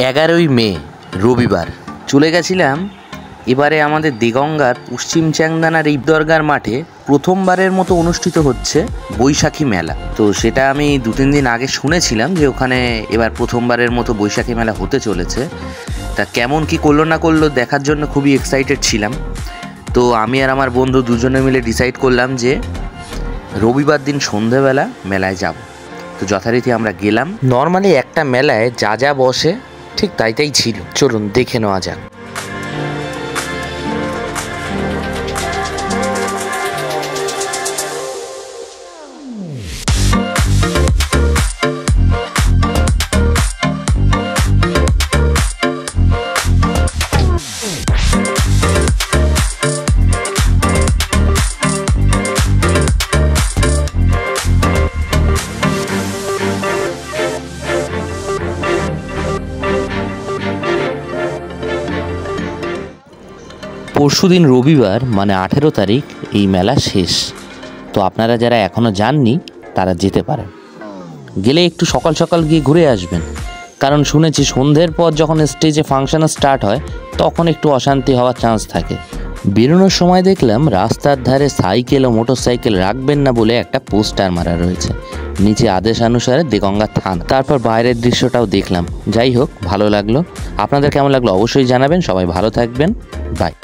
11ই মে রবিবার চলে গেছিলাম এবারে আমাদের দেগঙ্গার পশ্চিম চ্যাংদানার এই দরগার মাঠে প্রথমবারের মতো অনুষ্ঠিত হচ্ছে বৈশাখী মেলা। তো সেটা আমি 2-3 দিন আগে শুনেছিলাম যে ওখানে এবার প্রথমবারের মতো বৈশাখী মেলা হতে চলেছে। তা কেমন কি করলো না করলো দেখার জন্য খুবই এক্সাইটেড ছিলাম। তো আমি আর আমার বন্ধু দুজনে মিলে ডিসাইড করলাম যে রবিবার দিন সন্ধেবেলা মেলায় যাব। তো যথারীতি আমরা গেলাম। নর্মালি একটা মেলায় যা যা বসে ঠিক তাই ছিল। চলুন দেখে নেওয়া যাক। পরশুদিন রবিবার মানে 18 তারিখ এই মেলা শেষ। তো আপনারা যারা এখনও যাননি তারা যেতে পারেন। গেলে একটু সকাল সকাল গিয়ে ঘুরে আসবেন, কারণ শুনেছি সন্ধ্যের পর যখন স্টেজে ফাংশন স্টার্ট হয় তখন একটু অশান্তি হওয়ার চান্স থাকে। বেরোনোর সময় দেখলাম রাস্তার ধারে সাইকেল ও মোটরসাইকেল রাখবেন না বলে একটা পোস্টার মারা রয়েছে, নিচে আদেশানুসারে দেগঙ্গা থানা। তারপর বাইরের দৃশ্যটাও দেখলাম। যাই হোক, ভালো লাগলো। আপনাদের কেমন লাগলো অবশ্যই জানাবেন। সবাই ভালো থাকবেন। বাই।